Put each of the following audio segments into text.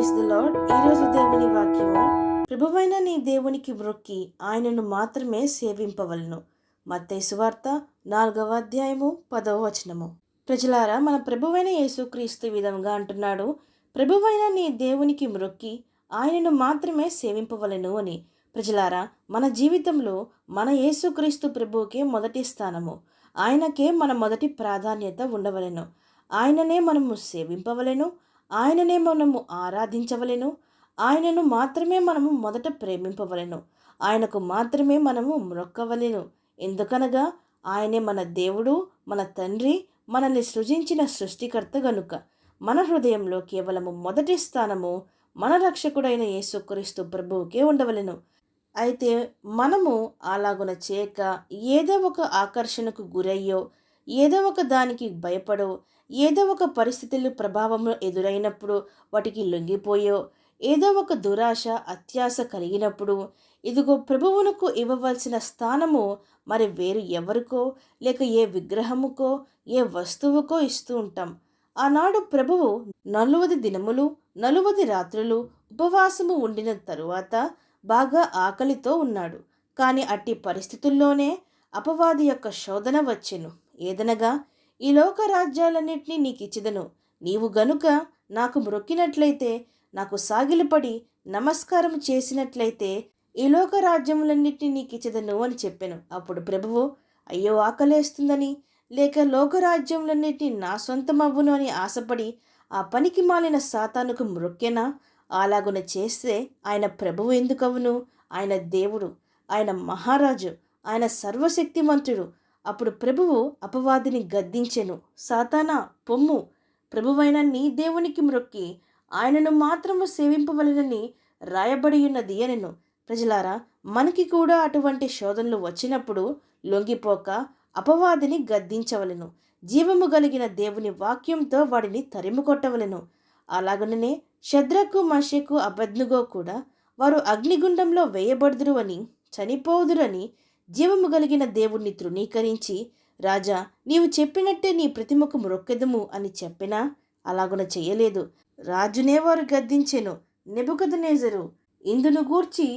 Praise the lord. ఈరోజు దేవుని వాక్యము, ప్రభువైన నీ దేవునికి మ్రొక్కి ఆయనను మాత్రమే సేవింపవలను. మత్తయి సువార్త 4వ అధ్యాయము 10వ వచనము. ప్రజలారా, మన ప్రభువైన యేసుక్రీస్తు విధంగా అంటున్నాడు, ప్రభువైన నీ దేవునికి మ్రొక్కి ఆయనను మాత్రమే సేవింపవలను అని. ప్రజలారా, మన జీవితంలో మన యేసుక్రీస్తు ప్రభువుకే మొదటి స్థానము. ఆయనకే మన మొదటి ప్రాధాన్యత ఉండవలెను. ఆయననే మనము సేవింపవలెను. ఆయననే మనము ఆరాధించవలెను. ఆయనను మాత్రమే మనము మొదట ప్రేమింపవలెను. ఆయనకు మాత్రమే మనము మ్రొక్కవలెను. ఎందుకనగా ఆయనే మన దేవుడు, మన తండ్రి, మనల్ని సృజించిన సృష్టికర్త గనుక. మన హృదయంలో కేవలము మొదటి స్థానము మన రక్షకుడైన యేసుక్రీస్తు ప్రభువుకే ఉండవలెను. అయితే మనము అలాగున చేయక ఏదో ఒక ఆకర్షణకు గురయ్యో, ఏదో ఒక దానికి భయపడో, ఏదో ఒక పరిస్థితులు ప్రభావము ఎదురైనప్పుడు వాటికి లొంగిపోయో, ఏదో ఒక దురాశ అత్యాశ కలిగినప్పుడు ఇదిగో ప్రభువునకు ఇవ్వవలసిన స్థానము మరి వేరు ఎవరికో లేక ఏ విగ్రహముకో ఏ వస్తువుకో ఇస్తూ ఉంటాం. ఆనాడు ప్రభువు 40 దినములు 40 రాత్రులు ఉపవాసము ఉండిన తరువాత బాగా ఆకలితో ఉన్నాడు. కానీ అట్టి పరిస్థితుల్లోనే అపవాది యొక్క శోధన వచ్చెను. ఏదనగా, ఈ లోక రాజ్యాలన్నింటినీ నీకిచ్చిదను, నీవు గనుక నాకు మ్రొక్కినట్లయితే, నాకు సాగిలపడి నమస్కారం చేసినట్లయితే ఈ లోక రాజ్యములన్నింటినీ నీకిచ్చిదను అని చెప్పాను. అప్పుడు ప్రభువు, అయ్యో ఆకలేస్తుందని లేక లోకరాజ్యములన్నింటినీ నా సొంతమవ్వును అని ఆశపడి ఆ పనికి మాలిన సాతానుకు మ్రొక్కెనా? అలాగున చేస్తే ఆయన ప్రభువు ఎందుకవును? ఆయన దేవుడు, ఆయన మహారాజు, ఆయన సర్వశక్తిమంతుడు. అప్పుడు ప్రభువు అపవాదిని గద్దించెను, సాతానా పొమ్ము, ప్రభువైన నీ దేవునికి మ్రొక్కి ఆయనను మాత్రము సేవింపవలెనని రాయబడి ఉన్నది అనెను. ప్రజలారా, మనకి కూడా అటువంటి శోధనలు వచ్చినప్పుడు లొంగిపోక అపవాదిని గద్దించవలెను. జీవము కలిగిన దేవుని వాక్యంతో వాడిని తరిమి కొట్టవలెను. అలాగనే షద్రకు, మషకు, అబేద్నెగో కూడా వారు అగ్నిగుండంలో వేయబడుదురు అని, చనిపోదురని జీవము కలిగిన దేవుణ్ణి తృణీకరించి, రాజా నీవు చెప్పినట్టే నీ ప్రతిమకు మ్రొక్కెదము అని చెప్పినా అలాగున చెయ్యలేదు. రాజునే వారు గద్దించెను, నెబుకద్నెజరు, ఇందును గూర్చి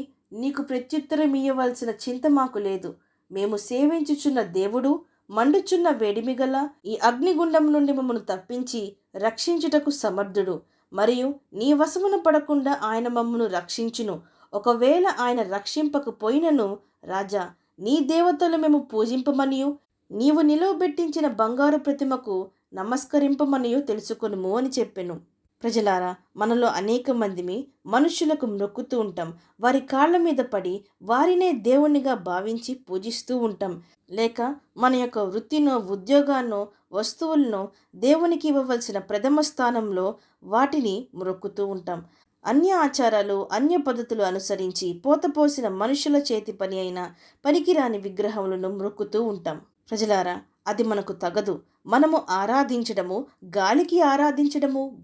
నీకు ప్రత్యుత్తరం ఇయ్యవలసిన చింత మాకు లేదు. మేము సేవించుచున్న దేవుడు మండుచున్న వేడిమిగల ఈ అగ్నిగుండం నుండి మమ్మను తప్పించి రక్షించుటకు సమర్థుడు. మరియు నీ వశమున పడకుండా ఆయన మమ్మను రక్షించును. ఒకవేళ ఆయన రక్షింపకపోయినను, రాజా నీ దేవతలు మేము పూజింపమనియు నీవు నిలువబెట్టించిన బంగారు ప్రతిమకు నమస్కరింపమనియు తెలుసుకొనుము అని చెప్పెను. ప్రజలారా, మనలో అనేక మందిమి మనుషులకు మ్రొక్కుతూ ఉంటాం. వారి కాళ్ళ మీద పడి వారినే దేవునిగా భావించి పూజిస్తూ ఉంటాం. లేక మన యొక్క వృత్తినో, ఉద్యోగాన్నో, వస్తువులను దేవునికి ఇవ్వవలసిన ప్రథమ స్థానంలో వాటిని మ్రొక్కుతూ ఉంటాం. అన్య ఆచారాలు, అన్య పద్ధతులు అనుసరించి పోతపోసిన మనుషుల చేతి పని అయిన పనికిరాని విగ్రహములను మ్రొక్కుతూ ఉంటాం. ప్రజలారా, అది మనకు తగదు. మనము ఆరాధించడము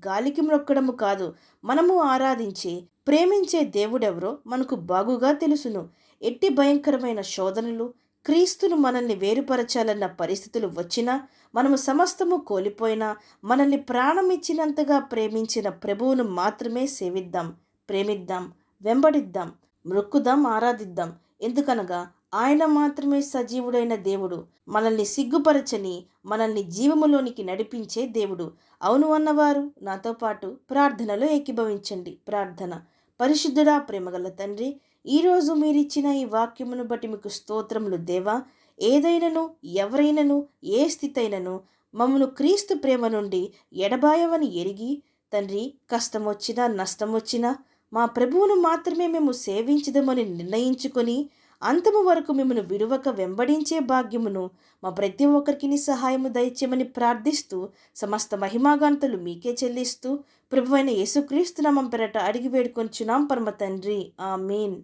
గాలికి మ్రొక్కడము కాదు. మనము ఆరాధించే, ప్రేమించే దేవుడెవరో మనకు బాగుగా తెలుసును. ఎట్టి భయంకరమైన శోధనలు, క్రీస్తును మనల్ని వేరుపరచాలన్న పరిస్థితులు వచ్చినా, మనము సమస్తము కోల్పోయినా, మనల్ని ప్రాణం ఇచ్చినంతగా ప్రేమించిన ప్రభువును మాత్రమే సేవిద్దాం, ప్రేమిద్దాం, వెంబడిద్దాం, మ్రొక్కుదాం, ఆరాధిద్దాం. ఎందుకనగా ఆయన మాత్రమే సజీవుడైన దేవుడు, మనల్ని సిగ్గుపరచని, మనల్ని జీవములోనికి నడిపించే దేవుడు. అవును అన్నవారు నాతో పాటు ప్రార్థనలో ఏకీభవించండి. ప్రార్థన. పరిశుద్ధుడా, ప్రేమగల తండ్రి, ఈరోజు మీరిచ్చిన ఈ వాక్యమును బట్టి మీకు స్తోత్రములు దేవా. ఏదైనను, ఎవరైనను, ఏ స్థితి అయినను మమ్మను క్రీస్తు ప్రేమ నుండి ఎడబాయవని ఎరిగి, తండ్రి, కష్టం వచ్చినా నష్టం వచ్చినా మా ప్రభువును మాత్రమే మేము సేవించదమని నిర్ణయించుకొని అంతము వరకు మిమ్మను విడువక వెంబడించే భాగ్యమును మా ప్రతి ఒక్కరికి సహాయము దయచేయమని ప్రార్థిస్తూ, సమస్త మహిమాగంతులు మీకే చెల్లిస్తూ ప్రభువైన యేసుక్రీస్తు నామం పేరట అడిగి వేడుకొంచున్నాం పరమ తండ్రి. ఆమేన్.